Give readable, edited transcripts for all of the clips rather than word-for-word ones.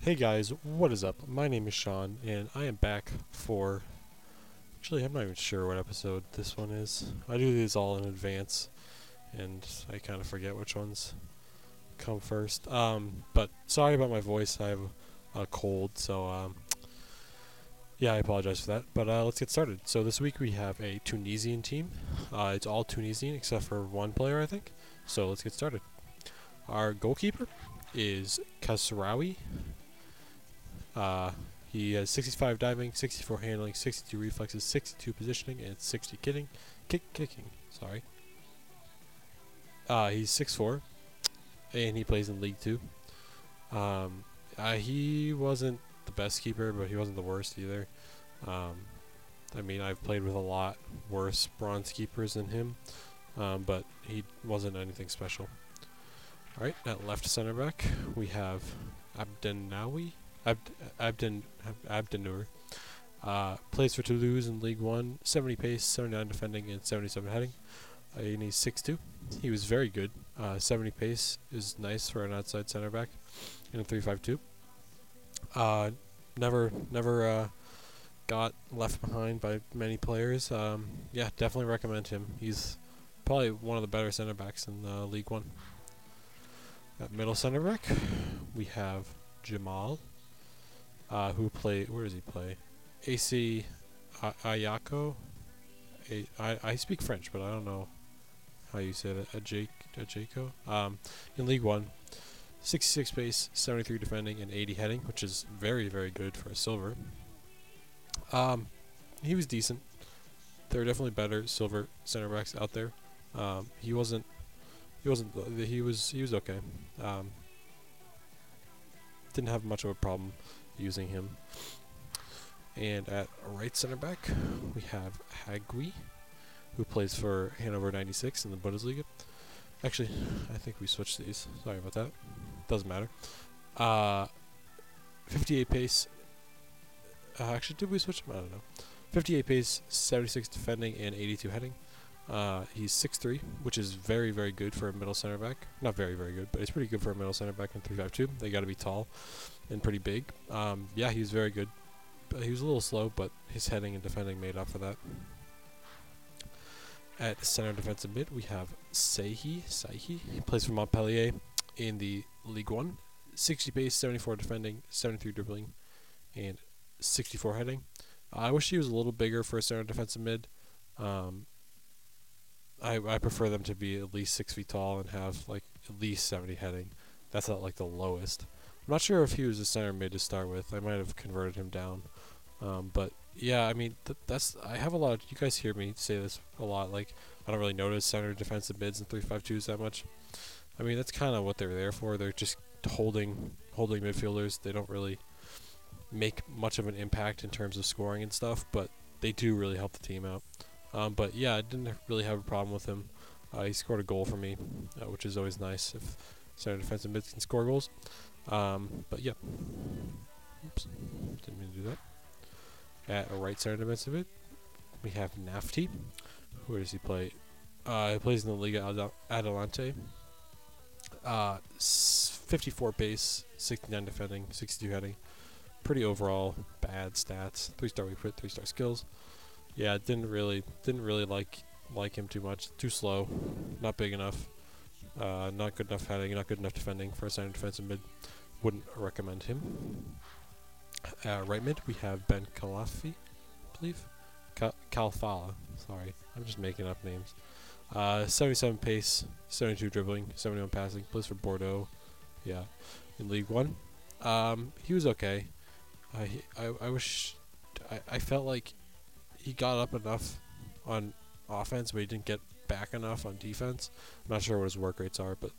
Hey guys, what is up? My name is Sean, and I am back for... Actually, I'm not even sure what episode this one is. I do these all in advance, and I kind of forget which ones come first. But sorry about my voice. I have a cold, so yeah, I apologize for that. But let's get started. So this week we have a Tunisian team. It's all Tunisian except for one player, I think. So let's get started. Our goalkeeper is Kasraoui. He has 65 diving, 64 handling, 62 reflexes, 62 positioning, and 60 kicking. Sorry. He's 6'4", and he plays in League 2. He wasn't the best keeper, but he wasn't the worst either. I mean, I've played with a lot worse bronze keepers than him, but he wasn't anything special. Alright, at left center back, we have Abdennour. Plays for Toulouse in League 1, 70 pace, 79 defending, and 77 heading. And he's 6'2". He was very good. 70 pace is nice for an outside center back in a 3-5-2. Never got left behind by many players. Yeah, definitely recommend him. He's probably one of the better center backs in League 1. At middle center back, we have Jamal. Where does he play? AC Ayako. I speak French, but I don't know how you say that. Ajako. In League 1, 66 pace, 73 defending, and 80 heading, which is very, very good for a silver. He was decent. There are definitely better silver center backs out there. He was okay. Didn't have much of a problem using him. And at right center back, we have Hagui, who plays for Hannover 96 in the Bundesliga. Actually, I think we switched these. Sorry about that. Doesn't matter. 58 pace. Actually, did we switch them? I don't know. 58 pace, 76 defending, and 82 heading. He's 6'3", which is very, very good for a middle center back. Not very, very good, but it's pretty good for a middle center back in 3-5-2. They got to be tall and pretty big. Yeah, he was very good. He was a little slow, but his heading and defending made up for that. At center defensive mid, we have Saihi. He plays for Montpellier in the League 1. 60 pace, 74 defending, 73 dribbling, and 64 heading. I wish he was a little bigger for a center defensive mid. I prefer them to be at least 6 feet tall and have like at least 70 heading. That's not like the lowest. I'm not sure if he was a center mid to start with. I might have converted him down. But yeah, I mean I have a lot of, you guys hear me say this a lot. Like I don't really notice center defensive mids and 3-5-2s that much. I mean that's kind of what they're there for. They're just holding midfielders. They don't really make much of an impact in terms of scoring and stuff, but they do really help the team out. But yeah, I didn't really have a problem with him. He scored a goal for me, which is always nice if center defensive mids can score goals. But yeah. Oops, didn't mean to do that. At a right center defensive mid, we have Nafti. Where does he play? He plays in the Liga Adelante. 54 pace, 69 defending, 62 heading. Pretty overall bad stats. 3-star weak foot, 3-star skills. Yeah, didn't really like him too much. Too slow, not big enough, not good enough heading, not good enough defending for a center defensive mid. Wouldn't recommend him. Right mid, we have Ben Khalafi, I believe. Kalfala. Sorry, I'm just making up names. 77 pace, 72 dribbling, 71 passing. Plays for Bordeaux. Yeah, in League 1. He was okay. I felt like he got up enough on offense, but he didn't get back enough on defense. I'm not sure what his work rates are, but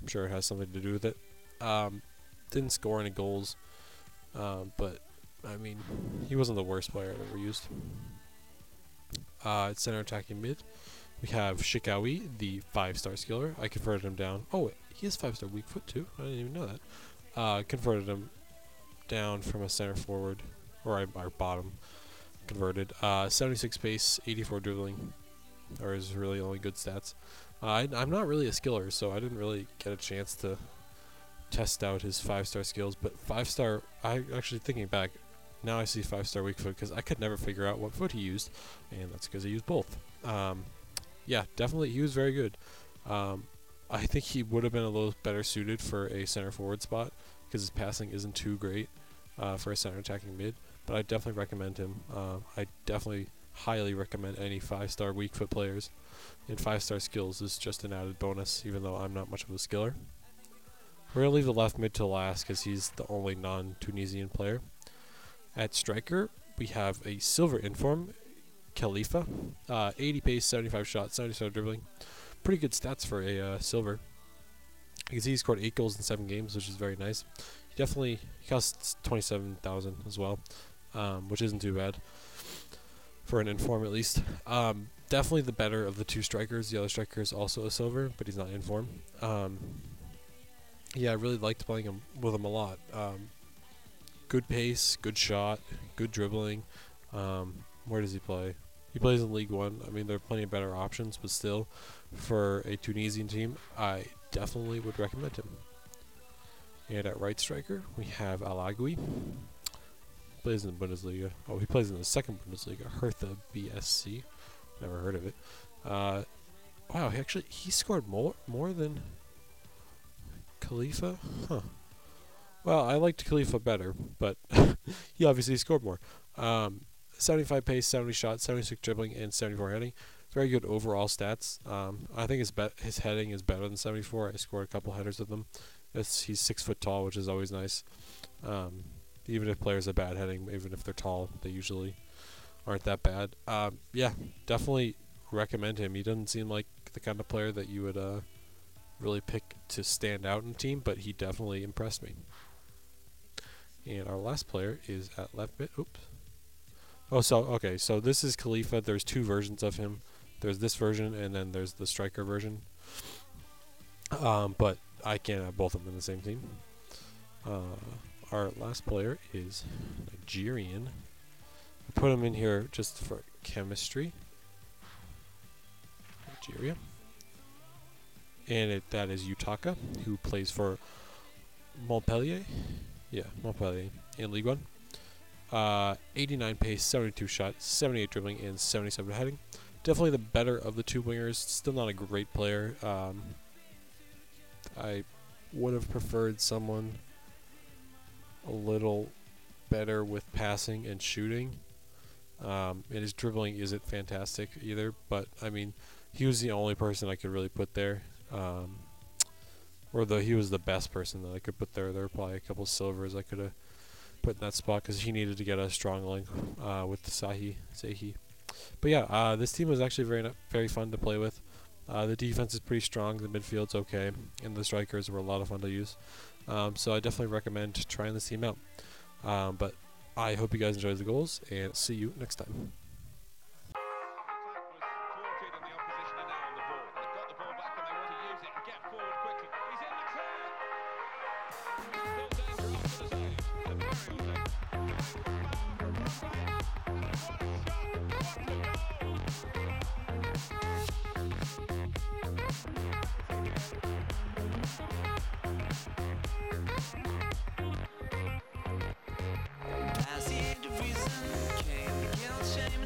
I'm sure it has something to do with it. Didn't score any goals, but I mean, he wasn't the worst player I've ever used. At center attacking mid, we have Shikawi, the 5-star skiller. I converted him down. Oh, he has 5-star weak foot too. I didn't even know that. Converted him down from a center forward, or our bottom. Converted. 76 pace, 84 dribbling, are his really only good stats. I'm not really a skiller, so I didn't really get a chance to test out his 5-star skills. But 5-star, I actually thinking back, now I see 5-star weak foot because I could never figure out what foot he used, and that's because he used both. Yeah, definitely he was very good. I think he would have been a little better suited for a center forward spot because his passing isn't too great for a center attacking mid. But I definitely recommend him. I definitely highly recommend any 5-star weak foot players. And 5-star skills is just an added bonus, even though I'm not much of a skiller. We're going to leave the left mid to last because he's the only non-Tunisian player. At striker, we have a silver inform, Khalifa. 80 pace, 75 shot, 77 dribbling. Pretty good stats for a silver. You can see he scored 8 goals in 7 games, which is very nice. He costs 27,000 as well, which isn't too bad for an inform at least. Definitely the better of the 2 strikers. The other striker is also a silver, but he's not inform. Yeah, I really liked playing with him a lot. Good pace, good shot, good dribbling. Where does he play? He plays in League 1. I mean, there are plenty of better options, but still, for a Tunisian team, I definitely would recommend him. And at right striker, we have Alagui. Plays in the Bundesliga. Oh, he plays in the second Bundesliga, Hertha BSC. Never heard of it. Wow, he scored more than Khalifa? Huh. Well, I liked Khalifa better, but he obviously scored more. 75 pace, 70 shots, 76 dribbling, and 74 heading. Very good overall stats. I think his heading is better than 74. I scored a couple headers with him. He's 6 foot tall, which is always nice. Even if players have bad heading, even if they're tall, they usually aren't that bad. Yeah, definitely recommend him. He doesn't seem like the kind of player that you would really pick to stand out in a team, but he definitely impressed me. And our last player is at left mid. Oops. Oh, okay, so this is Khalifa. There's 2 versions of him. There's this version, and then there's the striker version. But I can't have both of them in the same team. Our last player is Nigerian. I put him in here just for chemistry. Nigeria. And that is Utaka, who plays for Montpellier. Yeah, Montpellier in League 1. 89 pace, 72 shot, 78 dribbling, and 77 heading. Definitely the better of the 2 wingers. Still not a great player. I would have preferred someone a little better with passing and shooting. And his dribbling isn't fantastic either, but I mean, he was the only person I could really put there. Or though he was the best person that I could put there. There were probably a couple silvers I could have put in that spot because he needed to get a strong link with Sehi. But yeah, this team was actually very fun to play with. The defense is pretty strong, the midfield's okay, and the strikers were a lot of fun to use. So I definitely recommend trying this team out. But I hope you guys enjoyed the goals, and see you next time. As the age of reason came, guilt, shame,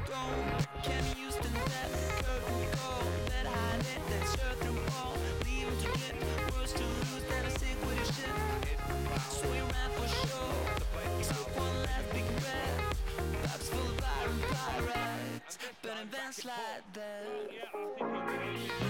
Don't can be used in that curtain call. That hide it, that shirt through all. Leave him to get worse to lose than a stick with your shit. So we ran for sure. Took one last big breath. Pops full of iron pirates, burning vents like that.